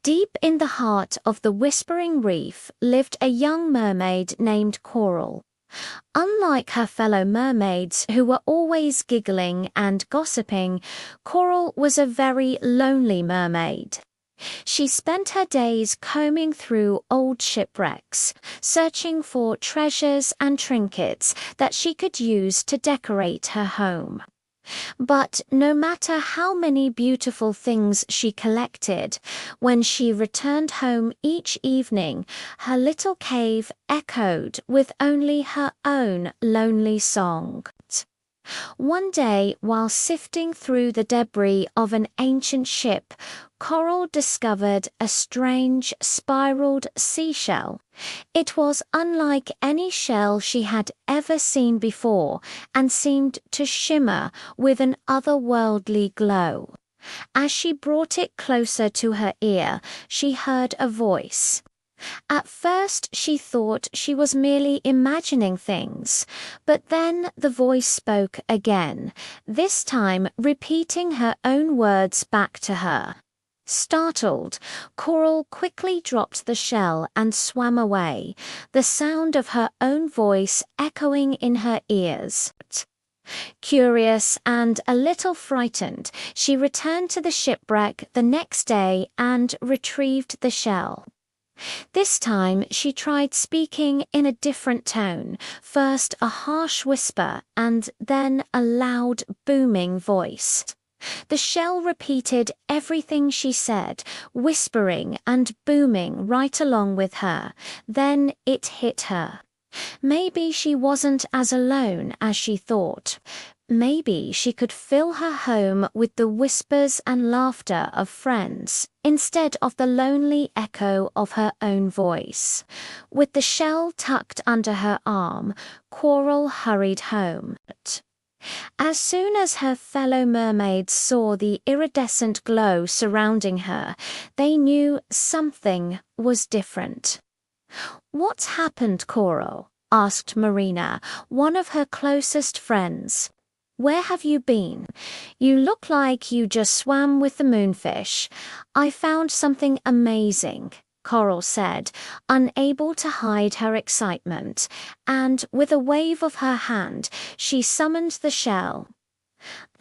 Deep in the heart of the Whispering Reef lived a young mermaid named Coral. Unlike her fellow mermaids who were always giggling and gossiping, Coral was a very lonely mermaid. She spent her days combing through old shipwrecks, searching for treasures and trinkets that she could use to decorate her home. But no matter how many beautiful things she collected, when she returned home each evening, her little cave echoed with only her own lonely song. One day, while sifting through the debris of an ancient ship, Coral discovered a strange, spiraled seashell. It was unlike any shell she had ever seen before and seemed to shimmer with an otherworldly glow. As she brought it closer to her ear, she heard a voice. At first she thought she was merely imagining things, but then the voice spoke again, this time repeating her own words back to her. Startled, Coral quickly dropped the shell and swam away, the sound of her own voice echoing in her ears. Curious and a little frightened, she returned to the shipwreck the next day and retrieved the shell. This time she tried speaking in a different tone, first a harsh whisper and then a loud, booming voice. The shell repeated everything she said, whispering and booming right along with her. Then it hit her. Maybe she wasn't as alone as she thought. Maybe she could fill her home with the whispers and laughter of friends instead of the lonely echo of her own voice. With the shell tucked under her arm, Coral hurried home. As soon as her fellow mermaids saw the iridescent glow surrounding her, they knew something was different. "What's happened, Coral?" asked Marina, one of her closest friends. "Where have you been? You look like you just swam with the moonfish." "I found something amazing," Coral said, unable to hide her excitement, and with a wave of her hand, she summoned the shell.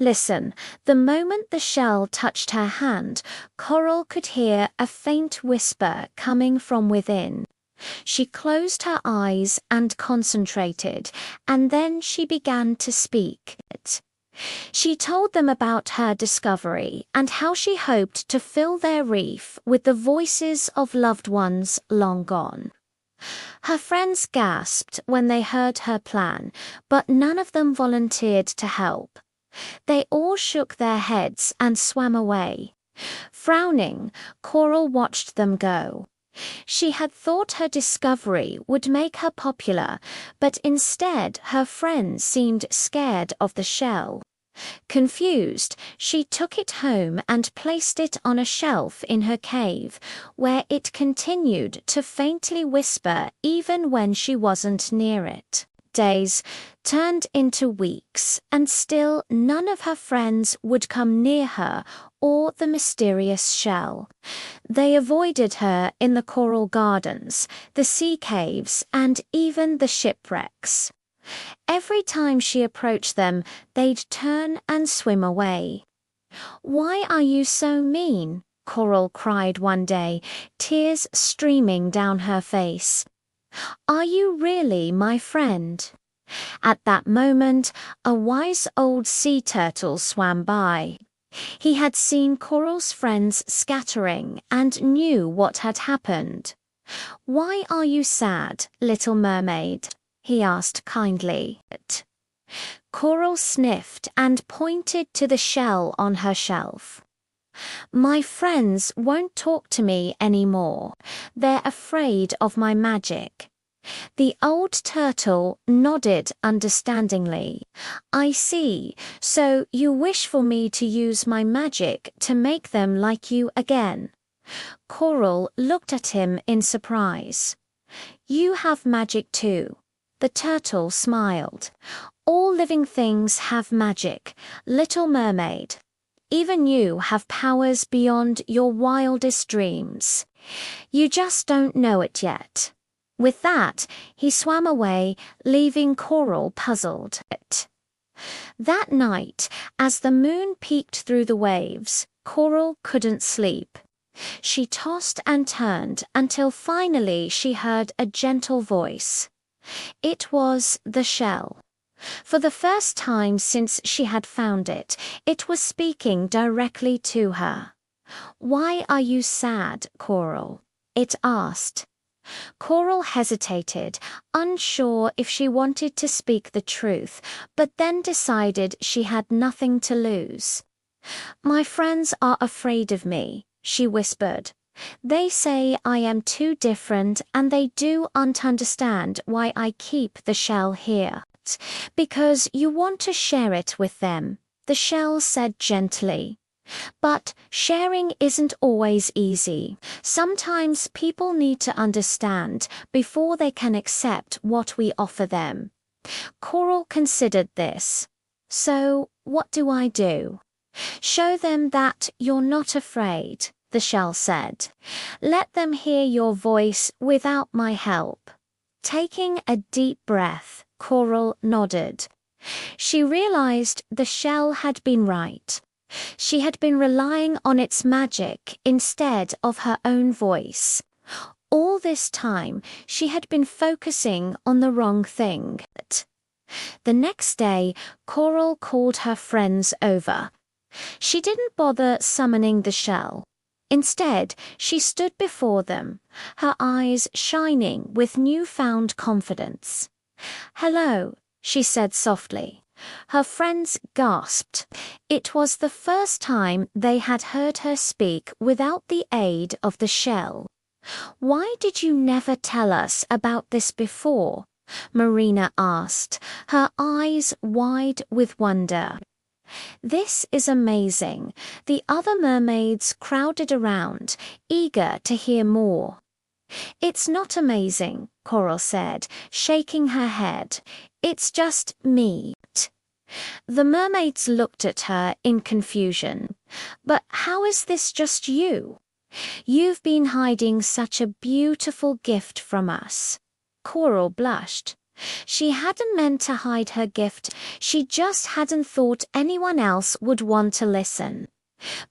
Listen, the moment the shell touched her hand, Coral could hear a faint whisper coming from within. She closed her eyes and concentrated, and then she began to speak. She told them about her discovery and how she hoped to fill their reef with the voices of loved ones long gone. Her friends gasped when they heard her plan, but none of them volunteered to help. They all shook their heads and swam away. Frowning, Coral watched them go. She had thought her discovery would make her popular, but instead her friends seemed scared of the shell. Confused, she took it home and placed it on a shelf in her cave, where it continued to faintly whisper even when she wasn't near it. Days turned into weeks, and still none of her friends would come near her or the mysterious shell. They avoided her in the coral gardens, the sea caves, and even the shipwrecks. Every time she approached them, they'd turn and swim away. "Why are you so mean?" Coral cried one day, tears streaming down her face. "Are you really my friend?" At that moment, a wise old sea turtle swam by. He had seen Coral's friends scattering and knew what had happened. "Why are you sad, little mermaid?" he asked kindly. Coral sniffed and pointed to the shell on her shelf. "My friends won't talk to me anymore. They're afraid of my magic." The old turtle nodded understandingly. "I see. So you wish for me to use my magic to make them like you again?" Coral looked at him in surprise. "You have magic too." The turtle smiled. "All living things have magic, little mermaid." Even you have powers beyond your wildest dreams. You just don't know it yet." With that, he swam away, leaving Coral puzzled. That night, as the moon peeked through the waves, Coral couldn't sleep. She tossed and turned until finally she heard a gentle voice. It was the shell. For the first time since she had found it, it was speaking directly to her. "Why are you sad, Coral?" it asked. Coral hesitated, unsure if she wanted to speak the truth, but then decided she had nothing to lose. "My friends are afraid of me," she whispered. "They say I am too different, and they don't understand why I keep the shell here." "Because you want to share it with them," the shell said gently. "But sharing isn't always easy. Sometimes people need to understand before they can accept what we offer them." Coral considered this. "So, what do I do?" "Show them that you're not afraid," the shell said. "Let them hear your voice without my help." Taking a deep breath, Coral nodded. She realized the shell had been right. She had been relying on its magic instead of her own voice. All this time, she had been focusing on the wrong thing. The next day, Coral called her friends over. She didn't bother summoning the shell. Instead, she stood before them, her eyes shining with newfound confidence. "Hello," she said softly. Her friends gasped. It was the first time they had heard her speak without the aid of the shell. "Why did you never tell us about this before?" Marina asked, her eyes wide with wonder. "This is amazing." The other mermaids crowded around, eager to hear more. "It's not amazing," Coral said, shaking her head. "It's just me." The mermaids looked at her in confusion. "But how is this just you? You've been hiding such a beautiful gift from us." Coral blushed. She hadn't meant to hide her gift, she just hadn't thought anyone else would want to listen.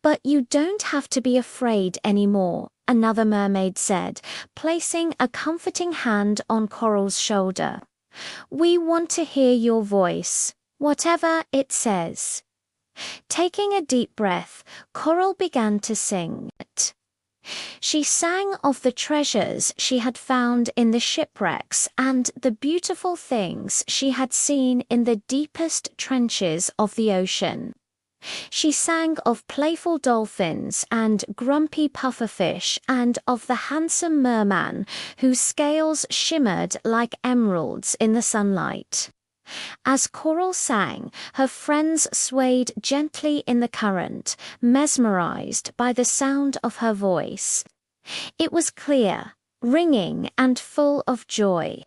"But you don't have to be afraid anymore," another mermaid said, placing a comforting hand on Coral's shoulder. "We want to hear your voice, whatever it says." Taking a deep breath, Coral began to sing. She sang of the treasures she had found in the shipwrecks and the beautiful things she had seen in the deepest trenches of the ocean. She sang of playful dolphins and grumpy pufferfish and of the handsome merman whose scales shimmered like emeralds in the sunlight. As Coral sang, her friends swayed gently in the current, mesmerized by the sound of her voice. It was clear, ringing, and full of joy.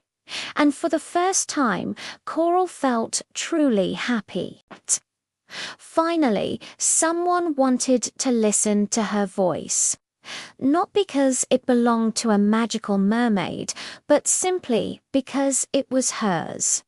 And for the first time, Coral felt truly happy. Finally, someone wanted to listen to her voice. Not because it belonged to a magical mermaid, but simply because it was hers.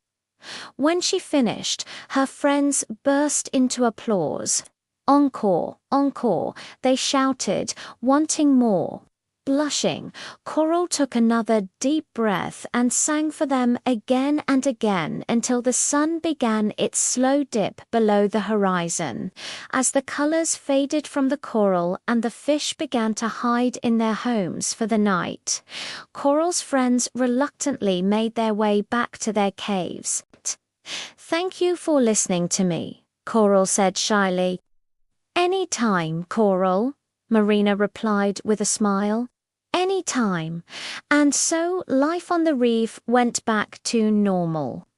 When she finished, her friends burst into applause. "Encore, encore," they shouted, wanting more. Blushing, Coral took another deep breath and sang for them again and again until the sun began its slow dip below the horizon. As the colors faded from the coral and the fish began to hide in their homes for the night, Coral's friends reluctantly made their way back to their caves. "Thank you for listening to me," Coral said shyly. "Any time, Coral," Marina replied with a smile. "Any time." And so life on the reef went back to normal.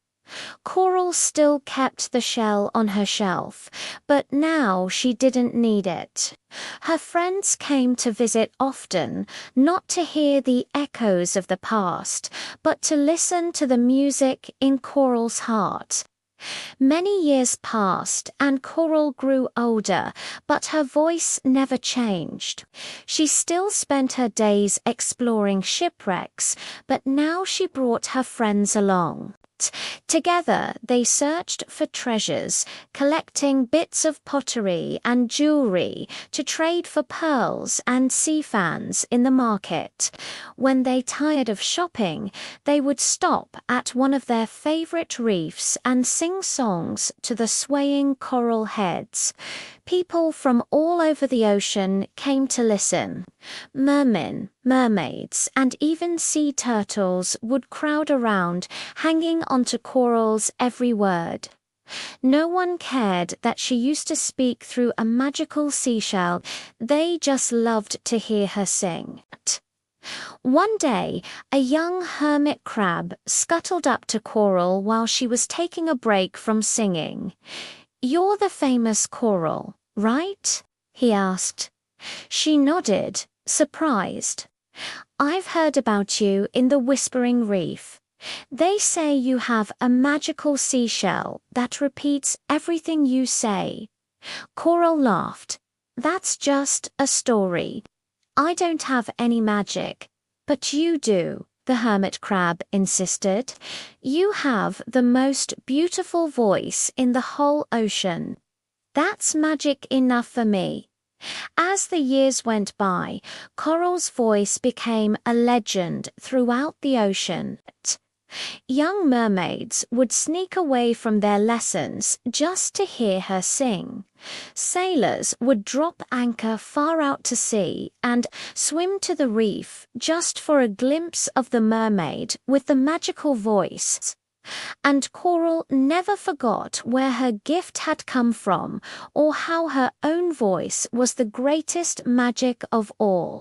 Coral still kept the shell on her shelf, but now she didn't need it. Her friends came to visit often, not to hear the echoes of the past, but to listen to the music in Coral's heart. Many years passed and Coral grew older, but her voice never changed. She still spent her days exploring shipwrecks, but now she brought her friends along. Together, they searched for treasures, collecting bits of pottery and jewelry to trade for pearls and sea fans in the market. When they tired of shopping, they would stop at one of their favorite reefs and sing songs to the swaying coral heads. People from all over the ocean came to listen. Mermen, mermaids, and even sea turtles would crowd around, hanging onto Coral's every word. No one cared that she used to speak through a magical seashell. They just loved to hear her sing. One day, a young hermit crab scuttled up to Coral while she was taking a break from singing. "You're the famous Coral, right?" he asked. She nodded, surprised. "I've heard about you in the Whispering Reef. They say you have a magical seashell that repeats everything you say." Coral laughed. "That's just a story. I don't have any magic. But you do," the hermit crab insisted. "You have the most beautiful voice in the whole ocean. That's magic enough for me." As the years went by, Coral's voice became a legend throughout the ocean. Young mermaids would sneak away from their lessons just to hear her sing. Sailors would drop anchor far out to sea and swim to the reef just for a glimpse of the mermaid with the magical voice. And Coral never forgot where her gift had come from or how her own voice was the greatest magic of all.